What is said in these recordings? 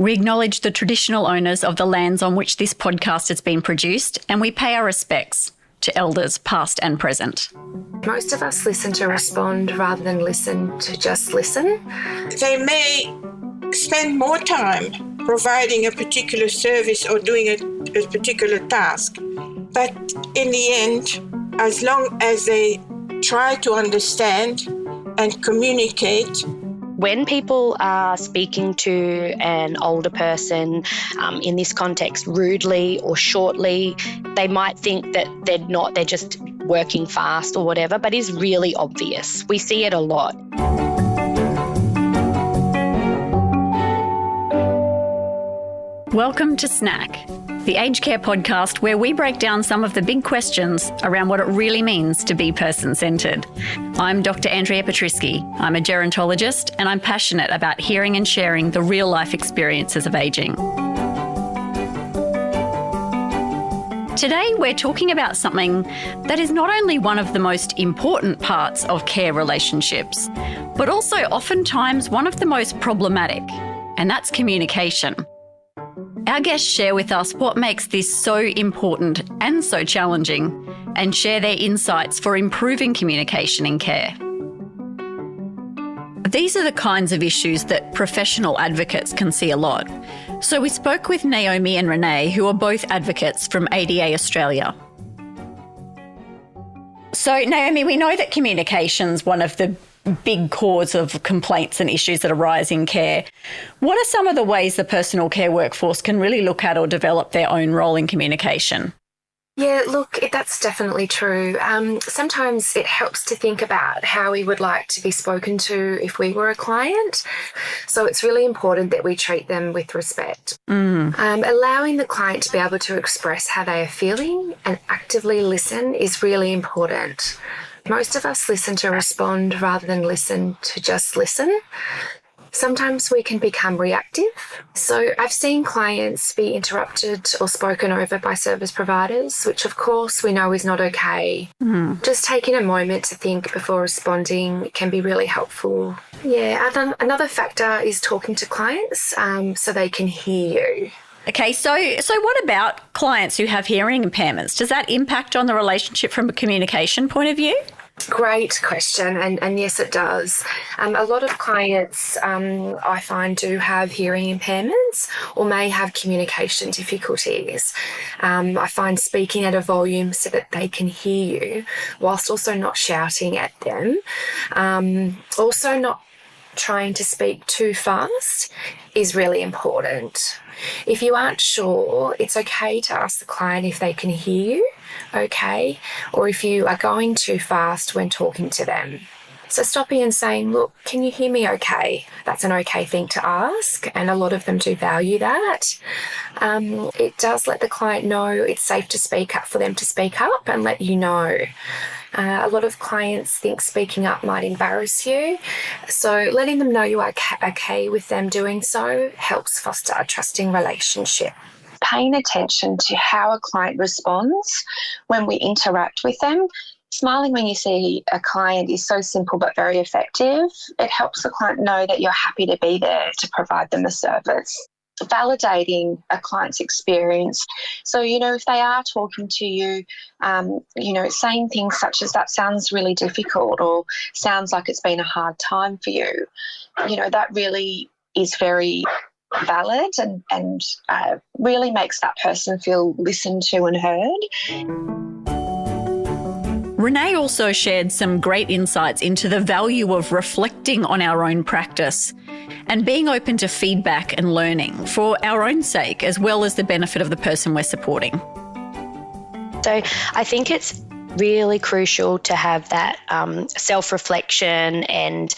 We acknowledge the traditional owners of the lands on which this podcast has been produced, and we pay our respects to elders past and present. Most of us listen to respond rather than listen to just listen. They may spend more time providing a particular service or doing a particular task, but in the end, as long as they try to understand and communicate. When people are speaking to an older person, in this context, rudely or shortly, they might think that they're just working fast or whatever, but it's really obvious. We see it a lot. Welcome to Snack, the aged care podcast where we break down some of the big questions around what it really means to be person-centred. I'm Dr. Andrea Petrisky. I'm a gerontologist and I'm passionate about hearing and sharing the real-life experiences of ageing. Today, we're talking about something that is not only one of the most important parts of care relationships, but also oftentimes one of the most problematic, and that's communication. Our guests share with us what makes this so important and so challenging, and share their insights for improving communication in care. These are the kinds of issues that professional advocates can see a lot. So we spoke with Naomi and Renee, who are both advocates from ADA Australia. So Naomi, we know that communication's one of the big cause of complaints and issues that arise in care. What are some of the ways the personal care workforce can really look at or develop their own role in communication? Yeah, look, that's definitely true. Sometimes it helps to think about how we would like to be spoken to if we were a client. So it's really important that we treat them with respect. Allowing the client to be able to express how they are feeling and actively listen is really important. Most of us listen to respond rather than listen to just listen. Sometimes we can become reactive. So I've seen clients be interrupted or spoken over by service providers, which of course we know is not okay. Just taking a moment to think before responding can be really helpful. Yeah, another factor is talking to clients so they can hear you. Okay, so what about clients who have hearing impairments? Does that impact on the relationship from a communication point of view? Great question, and yes, it does. A lot of clients I find do have hearing impairments or may have communication difficulties. I find speaking at a volume so that they can hear you whilst also not shouting at them. Also not trying to speak too fast is really important. If you aren't sure, it's okay to ask the client if they can hear you, okay, or if you are going too fast when talking to them. So stopping and saying, look, can you hear me okay? That's an okay thing to ask, and a lot of them do value that. It does let the client know it's safe to speak up, for them to speak up and let you know. A lot of clients think speaking up might embarrass you, so letting them know you are okay with them doing so helps foster a trusting relationship. Paying attention to how a client responds when we interact with them. Smiling when you see a client is so simple but very effective. It helps the client know that you're happy to be there to provide them a service. Validating a client's experience. So, if they are talking to you, saying things such as that sounds really difficult or sounds like it's been a hard time for you, that really is very valid and really makes that person feel listened to and heard. Renee also shared some great insights into the value of reflecting on our own practice and being open to feedback and learning for our own sake, as well as the benefit of the person we're supporting. So I think it's really crucial to have that self-reflection and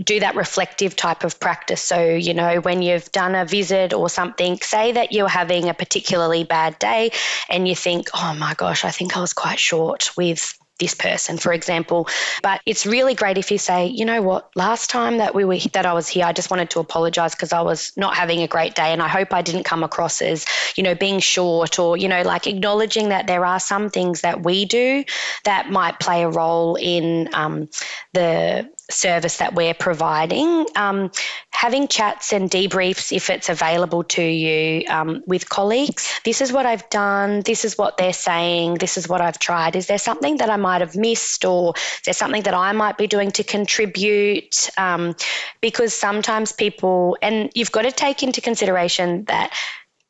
do that reflective type of practice. So, when you've done a visit or something, say that you're having a particularly bad day and you think, oh my gosh, I think I was quite short with this person, for example. But it's really great if you say, you know what, last time that I was here, I just wanted to apologise because I was not having a great day, and I hope I didn't come across as, being short, or, acknowledging that there are some things that we do that might play a role in the service that we're providing, having chats and debriefs if it's available to you with colleagues. This is what I've done. This is what they're saying. This is what I've tried. Is there something that I might have missed, or is there something that I might be doing to contribute? Because sometimes people, and you've got to take into consideration that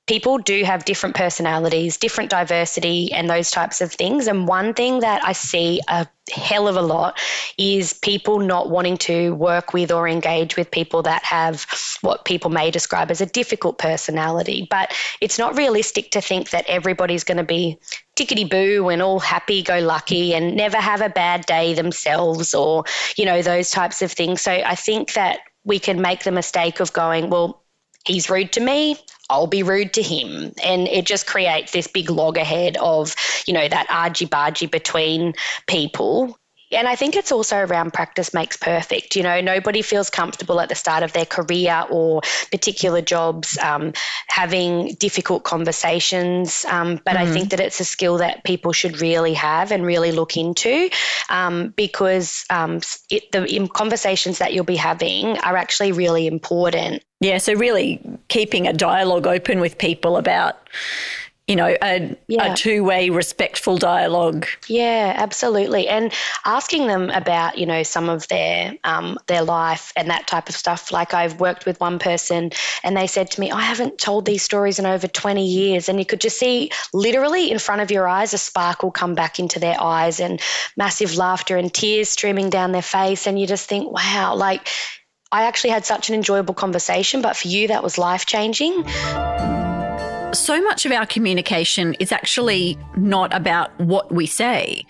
people do have different personalities, different diversity and those types of things. And one thing that I see a hell of a lot is people not wanting to work with or engage with people that have what people may describe as a difficult personality. But it's not realistic to think that everybody's going to be tickety-boo and all happy-go-lucky and never have a bad day themselves, or, you know, those types of things. So I think that we can make the mistake of going, well, he's rude to me, I'll be rude to him. And it just creates this big loggerhead of, you know, that argy-bargy between people. And I think it's also around practice makes perfect. You know, nobody feels comfortable at the start of their career or particular jobs having difficult conversations. But I think that it's a skill that people should really have and really look into because the conversations that you'll be having are actually really important. Yeah, so really keeping a dialogue open with people about, you know, a two-way respectful dialogue. Yeah, absolutely. And asking them about, you know, some of their life and that type of stuff. Like, I've worked with one person and they said to me, I haven't told these stories in over 20 years. And you could just see literally in front of your eyes a sparkle come back into their eyes and massive laughter and tears streaming down their face. And you just think, wow, like, I actually had such an enjoyable conversation, but for you that was life-changing. So much of our communication is actually not about what we say.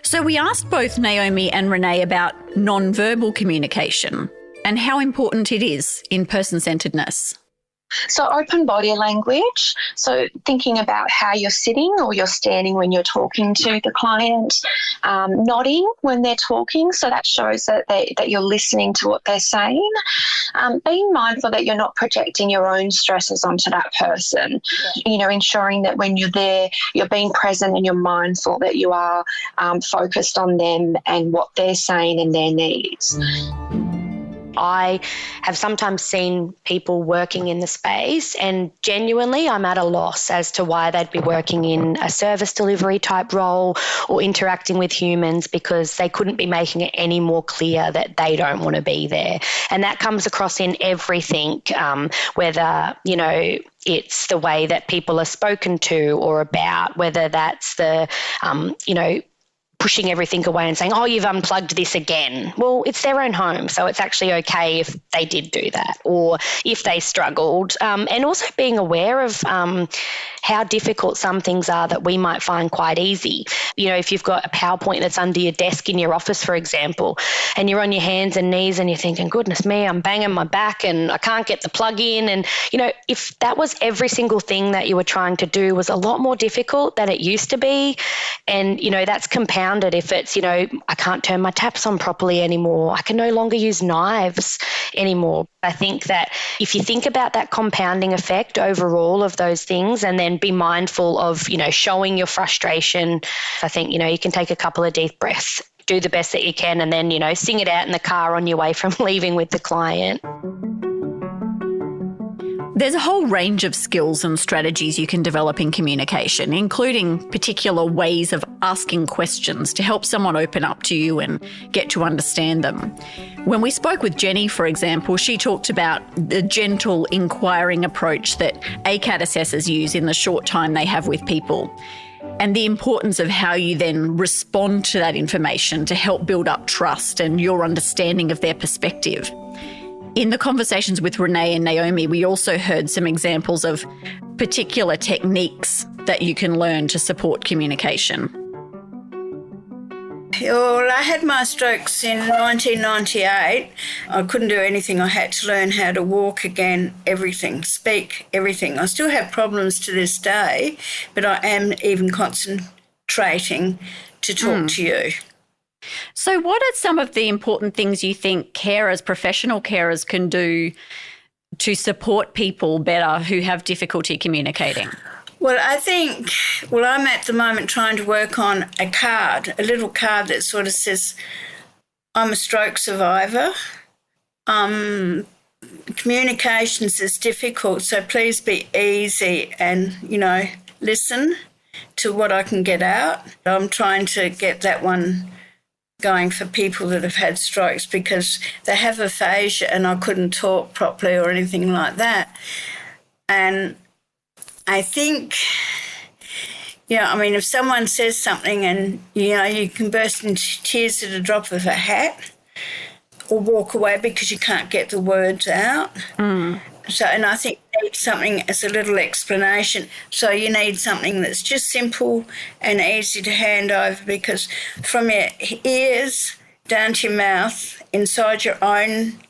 So we asked both Naomi and Renee about non-verbal communication and how important it is in person-centeredness. So open body language, so thinking about how you're sitting or you're standing when you're talking to the client, nodding when they're talking, so that shows that you're listening to what they're saying, being mindful that you're not projecting your own stresses onto that person, you know, ensuring that when you're there, you're being present and you're mindful that you are focused on them and what they're saying and their needs. I have sometimes seen people working in the space and genuinely I'm at a loss as to why they'd be working in a service delivery type role or interacting with humans, because they couldn't be making it any more clear that they don't want to be there. And that comes across in everything, whether, you know, it's the way that people are spoken to or about, whether that's the, you know, pushing everything away and saying, oh, you've unplugged this again. Well, it's their own home, so it's actually okay if they did do that or if they struggled. And also being aware of how difficult some things are that we might find quite easy. You know, if you've got a PowerPoint that's under your desk in your office, for example, and you're on your hands and knees and you're thinking, goodness me, I'm banging my back and I can't get the plug in. And, you know, if that was every single thing that you were trying to do was a lot more difficult than it used to be. And, you know, that's compounded if it's, you know, I can't turn my taps on properly anymore. I can no longer use knives anymore. I think that if you think about that compounding effect overall of those things and then be mindful of, you know, showing your frustration, I think, you know, you can take a couple of deep breaths, do the best that you can, and then, you know, sing it out in the car on your way from leaving with the client. There's a whole range of skills and strategies you can develop in communication, including particular ways of asking questions to help someone open up to you and get to understand them. When we spoke with Jenny, for example, she talked about the gentle inquiring approach that ACAT assessors use in the short time they have with people, and the importance of how you then respond to that information to help build up trust and your understanding of their perspective. In the conversations with Renee and Naomi, we also heard some examples of particular techniques that you can learn to support communication. Well, I had my strokes in 1998. I couldn't do anything. I had to learn how to walk again, everything, speak, everything. I still have problems to this day, but I am even concentrating to talk to you. So what are some of the important things you think carers, professional carers, can do to support people better who have difficulty communicating? Well, I think, I'm at the moment trying to work on a little card that sort of says, I'm a stroke survivor. Communications is difficult, so please be easy and, listen to what I can get out. I'm trying to get that one going for people that have had strokes because they have aphasia and I couldn't talk properly or anything like that. And I think, if someone says something and, you can burst into tears at a drop of a hat or walk away because you can't get the words out. So, and I think you need something as a little explanation. So you need something that's just simple and easy to hand over because from your ears down to your mouth, inside your own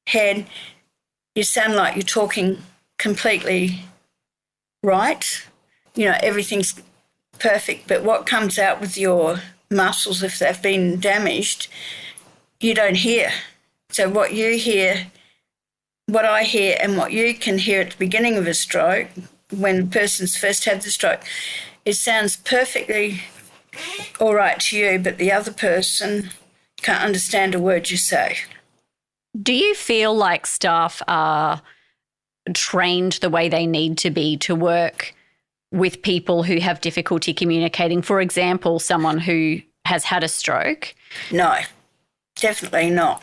head, you sound like you're talking completely right. Everything's perfect, but what comes out with your muscles, if they've been damaged, you don't hear. So what you hear, what I hear and what you can hear at the beginning of a stroke, when the person's first had the stroke, it sounds perfectly all right to you, but the other person can't understand a word you say. Do you feel like staff are trained the way they need to be to work with people who have difficulty communicating? For example, someone who has had a stroke? No, definitely not.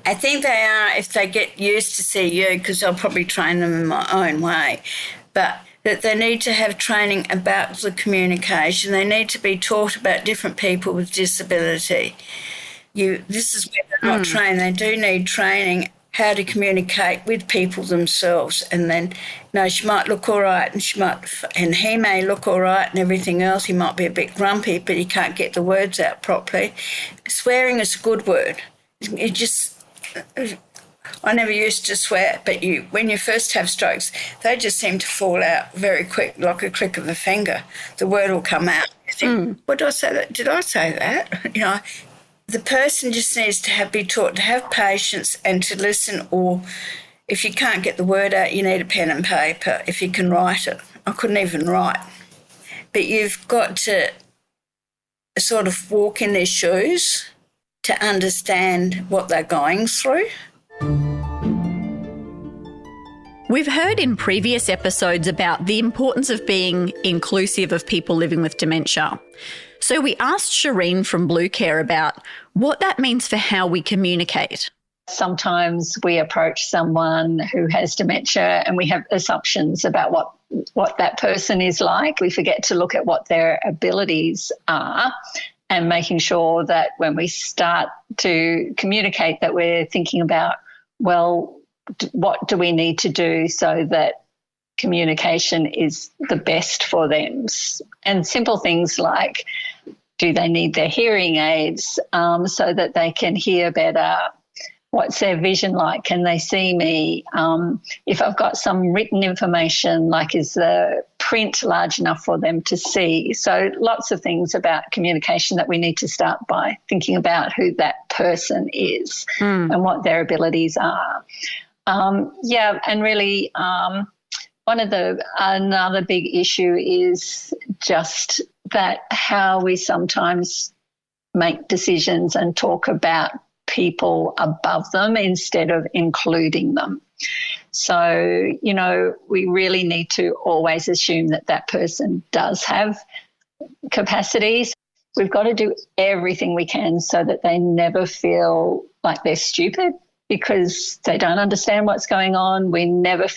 I think they are if they get used to see you, because I'll probably train them in my own way, but that they need to have training about the communication. They need to be taught about different people with disability. This is where they're not trained. They do need training how to communicate with people themselves. And then, she might look all right and he may look all right and everything else. He might be a bit grumpy, but he can't get the words out properly. Swearing is a good word. I never used to swear, but when you first have strokes, they just seem to fall out very quick, like a click of a finger. The word will come out. You think, what did I say? Did I say that? The person just needs to be taught to have patience and to listen, or if you can't get the word out, you need a pen and paper if you can write it. I couldn't even write. But you've got to sort of walk in their shoes to understand what they're going through. We've heard in previous episodes about the importance of being inclusive of people living with dementia. So we asked Shireen from Blue Care about what that means for how we communicate. Sometimes we approach someone who has dementia and we have assumptions about what that person is like. We forget to look at what their abilities are and making sure that when we start to communicate that we're thinking about, well, what do we need to do so that communication is the best for them? And simple things like, do they need their hearing aids so that they can hear better? What's their vision like? Can they see me? If I've got some written information, like is the print large enough for them to see? So lots of things about communication that we need to start by thinking about who that person is and what their abilities are. And really another big issue is just that how we sometimes make decisions and talk about people above them instead of including them. So, we really need to always assume that that person does have capacities. We've got to do everything we can so that they never feel like they're stupid because they don't understand what's going on. We never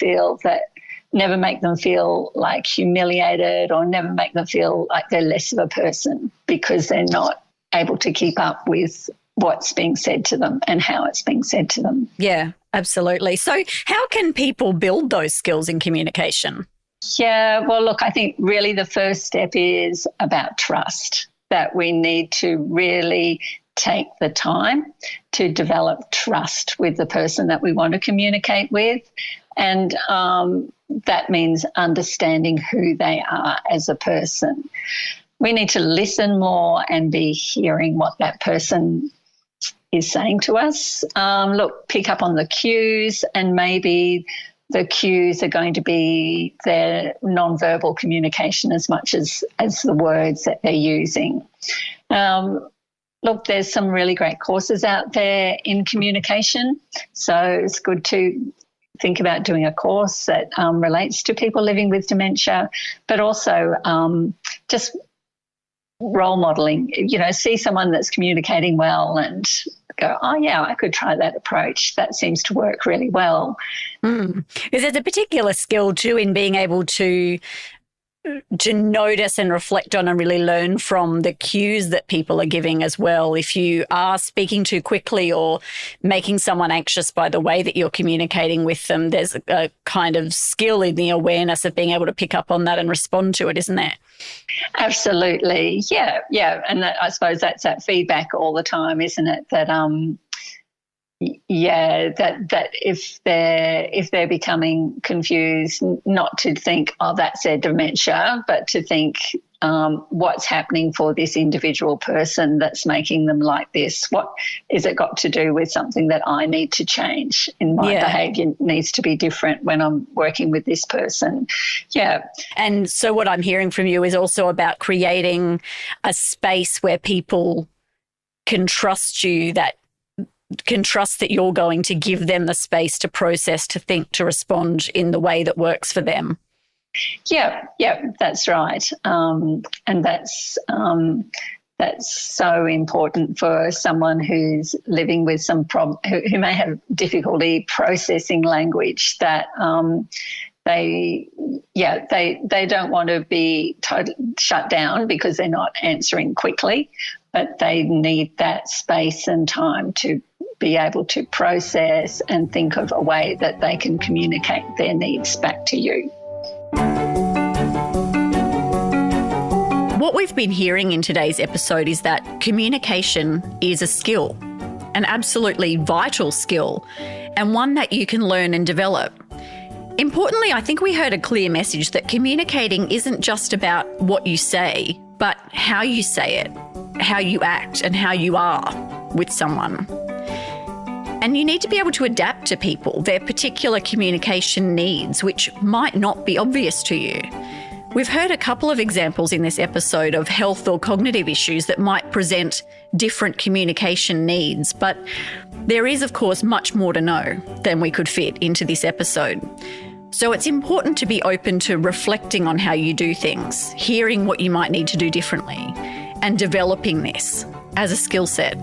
make them feel like humiliated or never make them feel like they're less of a person because they're not able to keep up with what's being said to them and how it's being said to them. Yeah, absolutely. So how can people build those skills in communication? Yeah, well, look, I think really the first step is about trust, that we need to really take the time to develop trust with the person that we want to communicate with. And that means understanding who they are as a person. We need to listen more and be hearing what that person is saying to us. Pick up on the cues, and maybe the cues are going to be their nonverbal communication as much as the words that they're using. look, there's some really great courses out there in communication. So it's good to think about doing a course that relates to people living with dementia, but also just role modelling, see someone that's communicating well and go, oh, yeah, I could try that approach. That seems to work really well. Because there's a particular skill too in being able to notice and reflect on and really learn from the cues that people are giving as well. If you are speaking too quickly or making someone anxious by the way that you're communicating with them, there's a kind of skill in the awareness of being able to pick up on that and respond to it, isn't there? Absolutely. Yeah. And I suppose that's that feedback all the time, isn't it? That that if they're becoming confused, not to think, oh, that's their dementia, but to think what's happening for this individual person that's making them like this. What is it got to do with something that I need to change in my behaviour needs to be different when I'm working with this person. Yeah. And so what I'm hearing from you is also about creating a space where people can trust you, that you're going to give them the space to process, to think, to respond in the way that works for them. Yeah, that's right. And that's so important for someone who's living with some problem, who may have difficulty processing language, that they don't want to be totally shut down because they're not answering quickly, but they need that space and time to be able to process and think of a way that they can communicate their needs back to you. What we've been hearing in today's episode is that communication is a skill, an absolutely vital skill, and one that you can learn and develop. Importantly, I think we heard a clear message that communicating isn't just about what you say, but how you say it, how you act, and how you are with someone. And you need to be able to adapt to people, their particular communication needs, which might not be obvious to you. We've heard a couple of examples in this episode of health or cognitive issues that might present different communication needs, but there is, of course, much more to know than we could fit into this episode. So it's important to be open to reflecting on how you do things, hearing what you might need to do differently, and developing this as a skill set.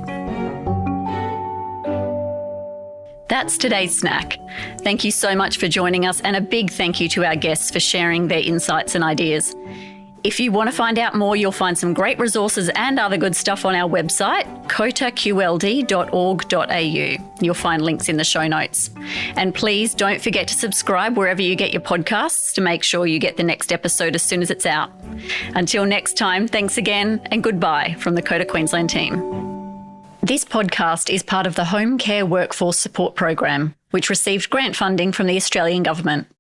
That's today's snack. Thank you so much for joining us, and a big thank you to our guests for sharing their insights and ideas. If you want to find out more, you'll find some great resources and other good stuff on our website, cotaqld.org.au. You'll find links in the show notes. And please don't forget to subscribe wherever you get your podcasts to make sure you get the next episode as soon as it's out. Until next time, thanks again and goodbye from the COTA Queensland team. This podcast is part of the Home Care Workforce Support Program, which received grant funding from the Australian Government.